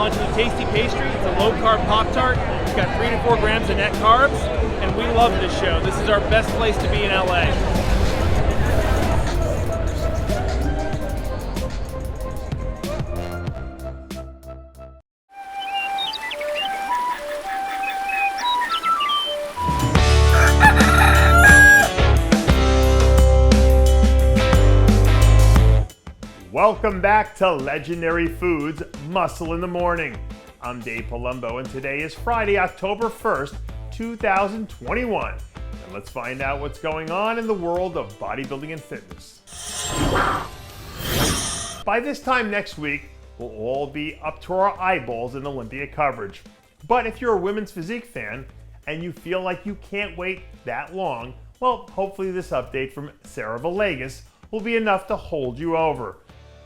launching a tasty pastry. It's a low-carb Pop-Tart. It's got 3 to 4 grams of net carbs, and we love this show. This is our best place to be in LA. Welcome back to Legendary Foods Muscle in the Morning. I'm Dave Palumbo, and today is Friday, October 1st, 2021. And let's find out what's going on in the world of bodybuilding and fitness. By this time next week, we'll all be up to our eyeballs in Olympia coverage. But if you're a women's physique fan and you feel like you can't wait that long, well, hopefully this update from Sarah Villegas will be enough to hold you over.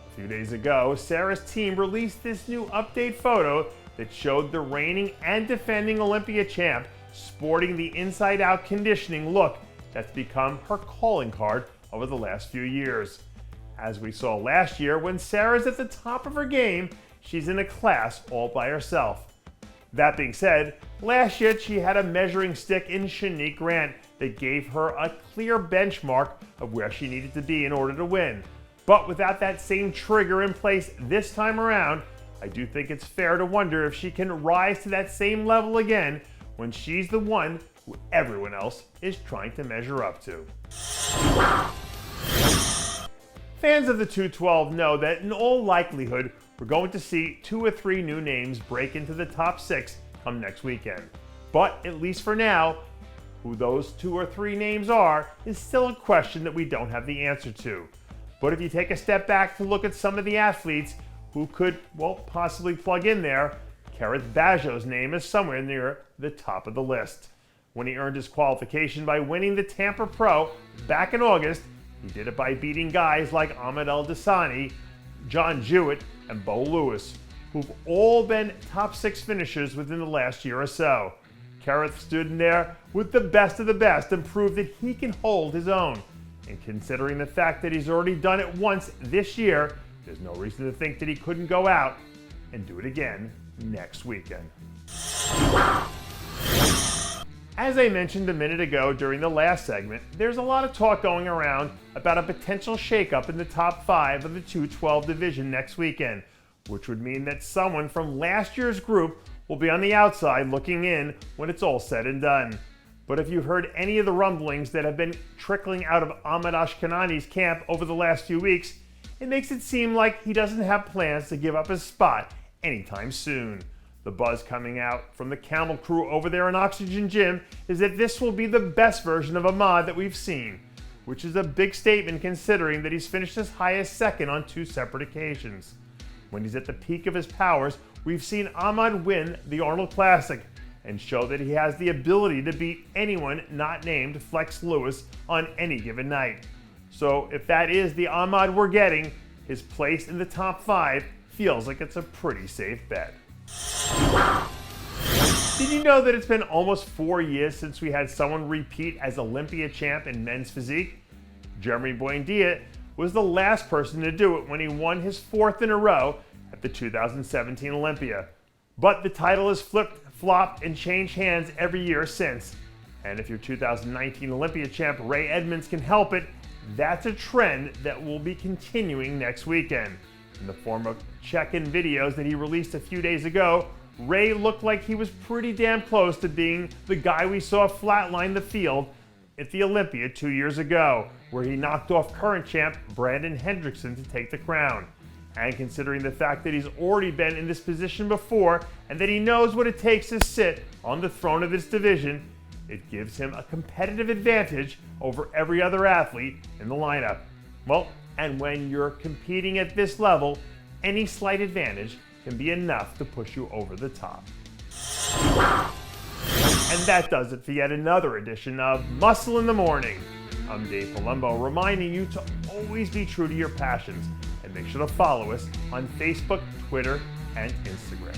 A few days ago, Sarah's team released this new update photo that showed the reigning and defending Olympia champ sporting the inside-out conditioning look that's become her calling card over the last few years. As we saw last year, when Sarah's at the top of her game, she's in a class all by herself. That being said, last year she had a measuring stick in Shanique Grant that gave her a clear benchmark of where she needed to be in order to win. But without that same trigger in place this time around, I do think it's fair to wonder if she can rise to that same level again when she's the one who everyone else is trying to measure up to. Fans of the 212 know that in all likelihood, we're going to see 2 or 3 new names break into the top 6 come next weekend. But at least for now, who those 2 or 3 names are is still a question that we don't have the answer to. But if you take a step back to look at some of the athletes who could, well, possibly plug in there, Kerrith Bajjo's name is somewhere near the top of the list. When he earned his qualification by winning the Tampa Pro back in August, he did it by beating guys like Ahmad Ashkanani, John Jewett, and Bo Lewis, who've all been top 6 finishers within the last year or so. Kerrith stood in there with the best of the best and proved that he can hold his own. And considering the fact that he's already done it once this year, there's no reason to think that he couldn't go out and do it again next weekend. As I mentioned a minute ago during the last segment, there's a lot of talk going around about a potential shakeup in the top 5 of the 212 division next weekend, which would mean that someone from last year's group will be on the outside looking in when it's all said and done. But if you heard any of the rumblings that have been trickling out of Ahmad Ashkanani's camp over the last few weeks, it makes it seem like he doesn't have plans to give up his spot anytime soon. The buzz coming out from the Camel crew over there in Oxygen Gym is that this will be the best version of Ahmad that we've seen, which is a big statement considering that he's finished as high as second on 2 separate occasions. When he's at the peak of his powers, we've seen Ahmad win the Arnold Classic and show that he has the ability to beat anyone not named Flex Lewis on any given night. So if that is the Ahmad we're getting, his place in the top 5 feels like it's a pretty safe bet. Did you know that it's been almost 4 years since we had someone repeat as Olympia champ in men's physique? Jeremy Buendia was the last person to do it when he won his 4th in a row at the 2017 Olympia. But the title has flip-flopped and changed hands every year since. And if your 2019 Olympia champ Ray Edmonds can help it, that's a trend that will be continuing next weekend. In the form of check-in videos that he released a few days ago, Ray looked like he was pretty damn close to being the guy we saw flatline the field at the Olympia 2 years ago, where he knocked off current champ Brandon Hendrickson to take the crown. And considering the fact that he's already been in this position before and that he knows what it takes to sit on the throne of this division, it gives him a competitive advantage over every other athlete in the lineup. Well, and when you're competing at this level, any slight advantage can be enough to push you over the top. And that does it for yet another edition of Muscle in the Morning. I'm Dave Palumbo, reminding you to always be true to your passions, and make sure to follow us on Facebook, Twitter, and Instagram.